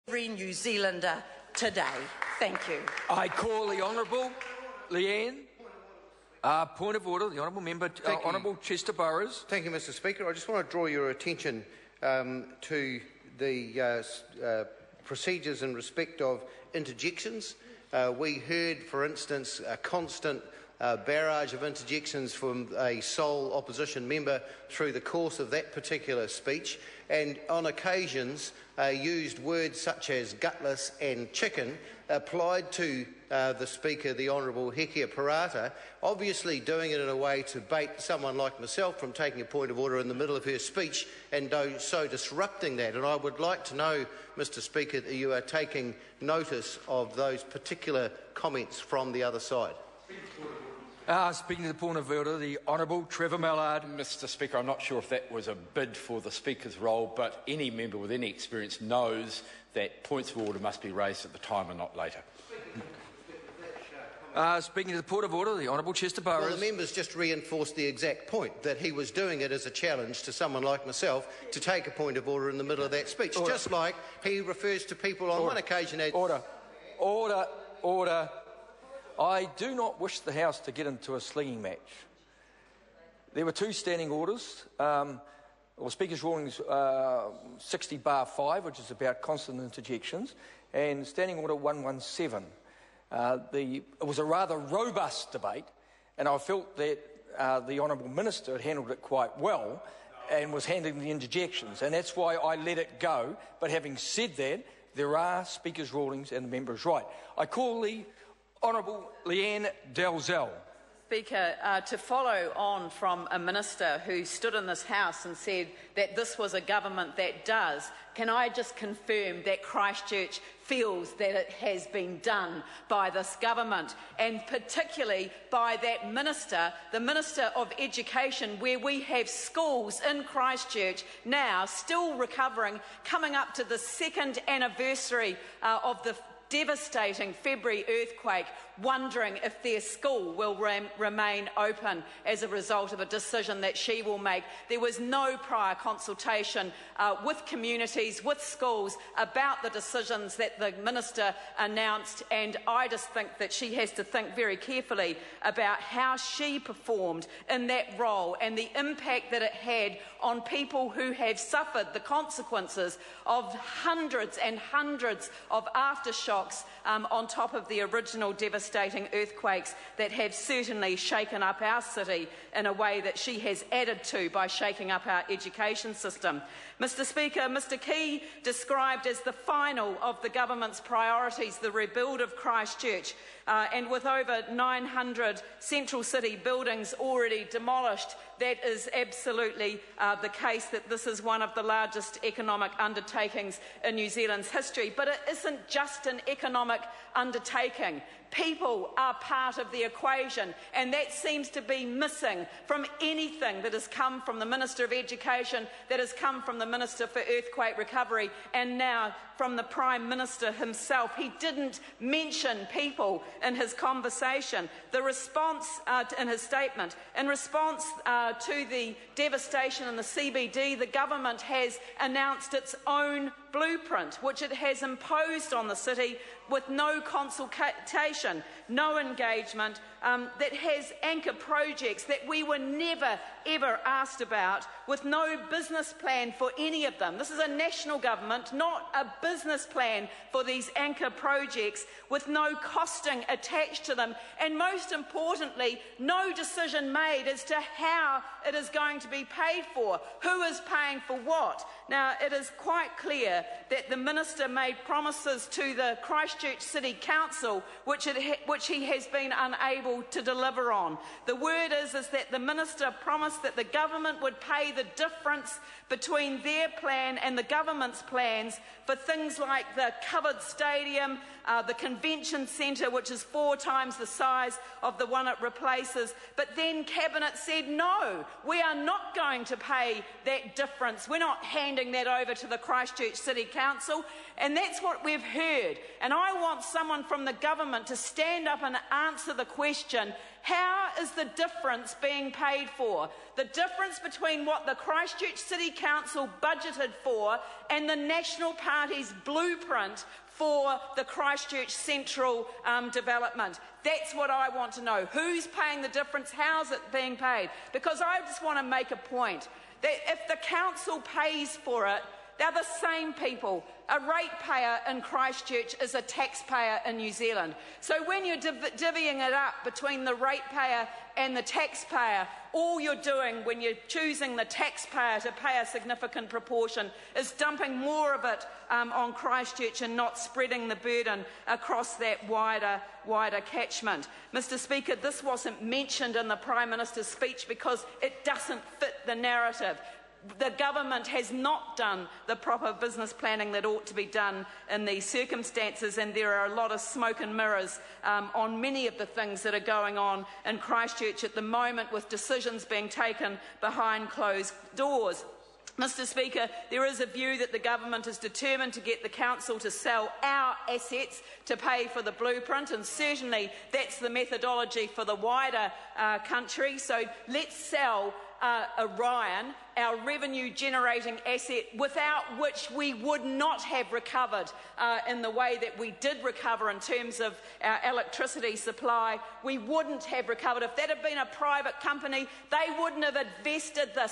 every New Zealander today. Thank you. I call the Honourable Leanne. Point of order, the Honourable Member, Honourable Chester Burrows. Thank you, Mr Speaker. I just want to draw your attention to the procedures in respect of interjections. We heard, for instance, a constant barrage of interjections from a sole opposition member through the course of that particular speech, and on occasions used words such as gutless and chicken applied to the Speaker, the Honourable Hekia Parata, obviously doing it in a way to bait someone like myself from taking a point of order in the middle of her speech and so disrupting that. And I would like to know, Mr Speaker, that you are taking notice of those particular comments from the other side. Speaking to the point of order, the Honourable Trevor Mallard. Mr Speaker, I'm not sure if that was a bid for the Speaker's role, but any member with any experience knows that points of order must be raised at the time and not later. Speaking to the point of order, the Honourable Chester Burrows. Well, the members just reinforced the exact point, that he was doing it as a challenge to someone like myself to take a point of order in the middle of that speech, just like he refers to people on one occasion as... Order. I do not wish the House to get into a slinging match. There were two standing orders, Speaker's Rulings 60/5, which is about constant interjections, and Standing Order 117. It was a rather robust debate, and I felt that the Honourable Minister had handled it quite well and was handling the interjections, and that's why I let it go. But having said that, there are Speaker's Rulings and the member is right. I call the Honourable Leanne Dalzell. Speaker, to follow on from a minister who stood in this House and said that this was a government that does, can I just confirm that Christchurch feels that it has been done by this government, and particularly by that minister, the Minister of Education, where we have schools in Christchurch now still recovering, coming up to the second anniversary of the devastating February earthquake, wondering if their school will remain open as a result of a decision that she will make. There was no prior consultation with communities, with schools, about the decisions that the minister announced, and I just think that she has to think very carefully about how she performed in that role and the impact that it had on people who have suffered the consequences of hundreds and hundreds of aftershocks on top of the original devastating earthquakes that have certainly shaken up our city in a way that she has added to by shaking up our education system. Mr Speaker, Mr Key described as the final of the government's priorities the rebuild of Christchurch, and with over 900 central city buildings already demolished, that is absolutely the case, that this is one of the largest economic undertakings in New Zealand's history. But it isn't just an economic undertaking. People are part of the equation, and that seems to be missing from anything that has come from the Minister of Education, that has come from the Minister for Earthquake Recovery, and now from the Prime Minister himself. He didn't mention people in his conversation. The response in his statement, in response to the devastation in the CBD, the government has announced its own blueprint, which it has imposed on the city with no consultation, no engagement, that has anchor projects that we were never, ever asked about, with no business plan for any of them. This is a national government, not a business plan for these anchor projects, with no costing attached to them, and most importantly, no decision made as to how it is going to be paid for, who is paying for what. Now, it is quite clear that the Minister made promises to the Christchurch City Council which he has been unable to deliver on. The word is that the Minister promised that the government would pay the difference between their plan and the government's plans for things like the covered stadium, the convention centre, which is 4 times the size of the one it replaces. But then Cabinet said, no, we are not going to pay that difference. We're not handing that over to the Christchurch City Council, and that's what we've heard. And I want someone from the government to stand up and answer the question, how is the difference being paid for? The difference between what the Christchurch City Council budgeted for and the National Party's blueprint for the Christchurch Central development. That's what I want to know. Who's paying the difference? How's it being paid? Because I just want to make a point that if the council pays for it, they're the same people. A ratepayer in Christchurch is a taxpayer in New Zealand. So when you're divvying it up between the ratepayer and the taxpayer, all you're doing when you're choosing the taxpayer to pay a significant proportion is dumping more of it on Christchurch and not spreading the burden across that wider catchment. Mr. Speaker, this wasn't mentioned in the Prime Minister's speech because it doesn't fit the narrative. The government has not done the proper business planning that ought to be done in these circumstances, and there are a lot of smoke and mirrors on many of the things that are going on in Christchurch at the moment, with decisions being taken behind closed doors. Mr. Speaker, there is a view that the government is determined to get the council to sell our assets to pay for the blueprint, and certainly that's the methodology for the wider country. So let's sell Orion, our revenue-generating asset, without which we would not have recovered in the way that we did recover in terms of our electricity supply. We wouldn't have recovered. If that had been a private company, they wouldn't have invested the $6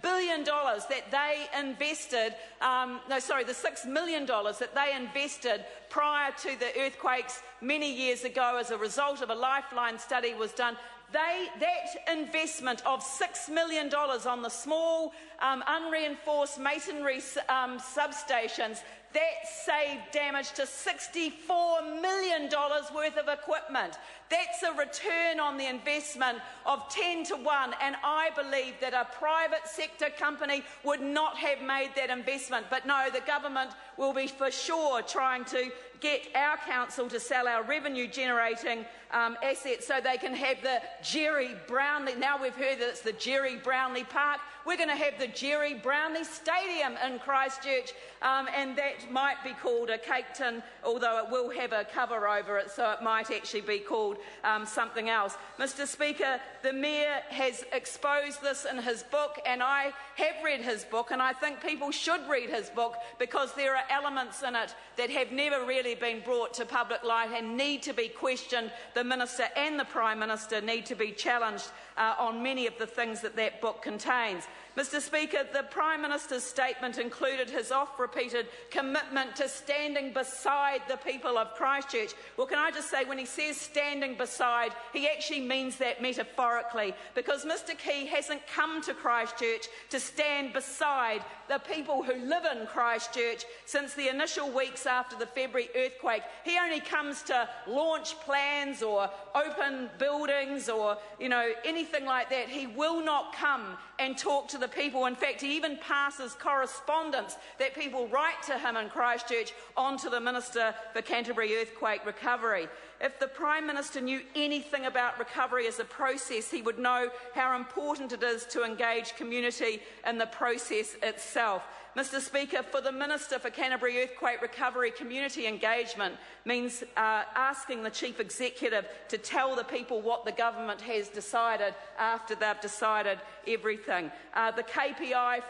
billion that they invested, the $6 million that they invested prior to the earthquakes many years ago as a result of a Lifeline study was done. That investment of $6 million on the small unreinforced masonry substations, that saved damage to $64 million worth of equipment. That's a return on the investment of 10 to 1, and I believe that a private sector company would not have made that investment. But no, the government will be for sure trying to get our council to sell our revenue-generating assets so they can have the Jerry Brownlee. Now we've heard that it's the Jerry Brownlee Park. We're going to have the Jerry Brownlee Stadium in Christchurch, and that might be called a cake tin, although it will have a cover over it, so it might actually be called something else. Mr. Speaker, the Mayor has exposed this in his book, and I have read his book, and I think people should read his book because there are elements in it that have never really been brought to public light and need to be questioned. The Minister and the Prime Minister need to be challenged on many of the things that that book contains. Mr. Speaker, the Prime Minister's statement included his oft-repeated commitment to standing beside the people of Christchurch. Well, can I just say, when he says standing beside, he actually means that metaphorically, because Mr. Key hasn't come to Christchurch to stand beside the people who live in Christchurch since the initial weeks after the February earthquake. He only comes to launch plans or open buildings or, anything like that. He will not come and talk to the people. In fact, he even passes correspondence that people write to him in Christchurch on to the Minister for Canterbury Earthquake Recovery. If the Prime Minister knew anything about recovery as a process, he would know how important it is to engage community in the process itself. Mr. Speaker, for the Minister for Canterbury Earthquake Recovery, community engagement means asking the Chief Executive to tell the people what the government has decided after they've decided everything. The KPI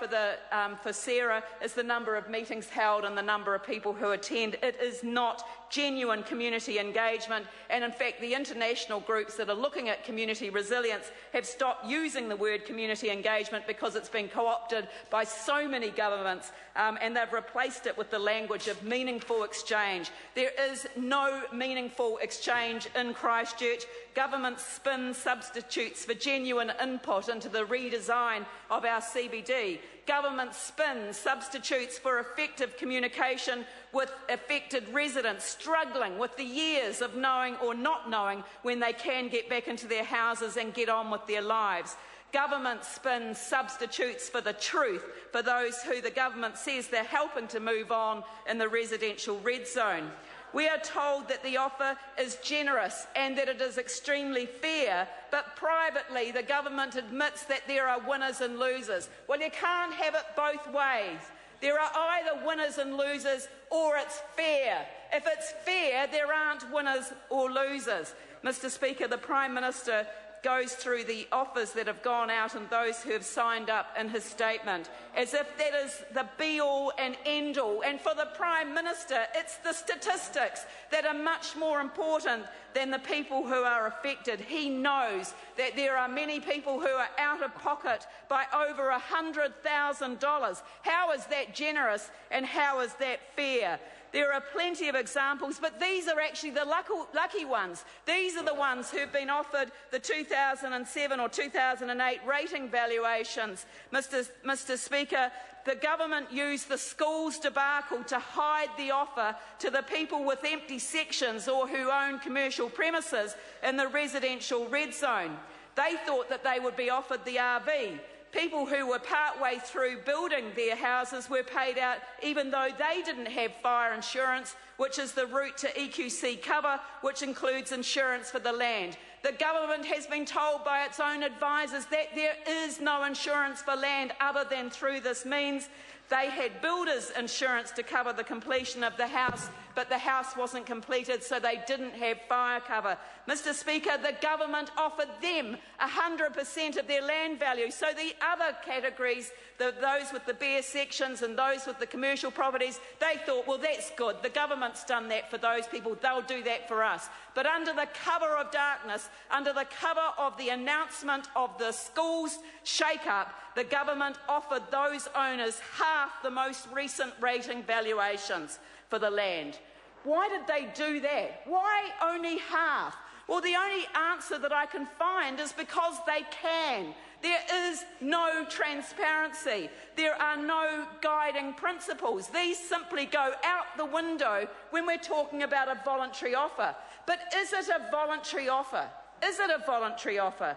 for Sarah is the number of meetings held and the number of people who attend. It is not genuine community engagement, and in fact the international groups that are looking at community resilience have stopped using the word community engagement because it's been co-opted by so many governments, and they've replaced it with the language of meaningful exchange. There is no meaningful exchange in Christchurch. Government spin substitutes for genuine input into the redesign of our CBD. Government spin substitutes for effective communication with affected residents struggling with the years of knowing or not knowing when they can get back into their houses and get on with their lives. Government spin substitutes for the truth for those who the government says they're helping to move on in the residential red zone. We are told that the offer is generous and that it is extremely fair, but privately the government admits that there are winners and losers. Well, you can't have it both ways. There are either winners and losers, or it's fair. If it's fair, there aren't winners or losers. Mr. Speaker, the Prime Minister goes through the offers that have gone out and those who have signed up in his statement as if that is the be-all and end-all. And for the Prime Minister, it's the statistics that are much more important than the people who are affected. He knows that there are many people who are out of pocket by over $100,000. How is that generous and how is that fair? There are plenty of examples, but these are actually the lucky ones. These are the ones who've been offered the 2007 or 2008 rating valuations. Mr. Speaker, the government used the schools debacle to hide the offer to the people with empty sections or who own commercial premises in the residential red zone. They thought that they would be offered the RV. People who were partway through building their houses were paid out even though they didn't have fire insurance, which is the route to EQC cover, which includes insurance for the land. The government has been told by its own advisers that there is no insurance for land other than through this means. They had builders' insurance to cover the completion of the house, but the house wasn't completed, so they didn't have fire cover. Mr. Speaker, the government offered them 100% of their land value, so the other categories, those with the bare sections and those with the commercial properties, they thought, well, that's good. The government's done that for those people. They'll do that for us. But under the cover of darkness, under the cover of the announcement of the schools shake-up, the government offered those owners half the most recent rating valuations for the land. Why did they do that? Why only half? Well, the only answer that I can find is because they can. There is no transparency. There are no guiding principles. These simply go out the window when we're talking about a voluntary offer. But is it a voluntary offer? Is it a voluntary offer?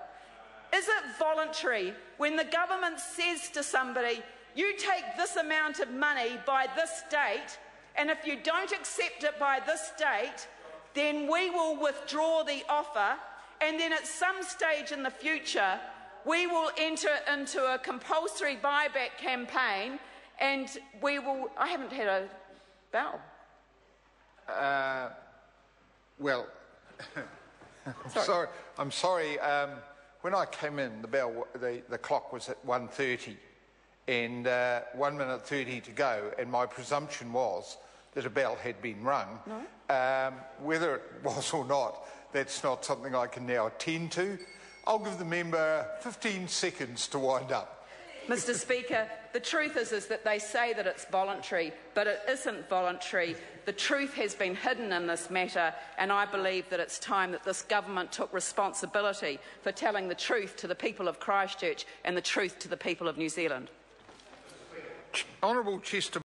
Is it voluntary when the government says to somebody, you take this amount of money by this date, and if you don't accept it by this date, then we will withdraw the offer, and then at some stage in the future, we will enter into a compulsory buyback campaign, and we will... I haven't had a bell. Well, I'm sorry. When I came in, the clock was at 1:30, and 1 minute 30 to go, and my presumption was that a bell had been rung. No. Whether it was or not, that's not something I can now attend to. I'll give the member 15 seconds to wind up. Mr. Speaker, the truth is that they say that it's voluntary, but it isn't voluntary. The truth has been hidden in this matter, and I believe that it's time that this government took responsibility for telling the truth to the people of Christchurch and the truth to the people of New Zealand. Honourable Chester.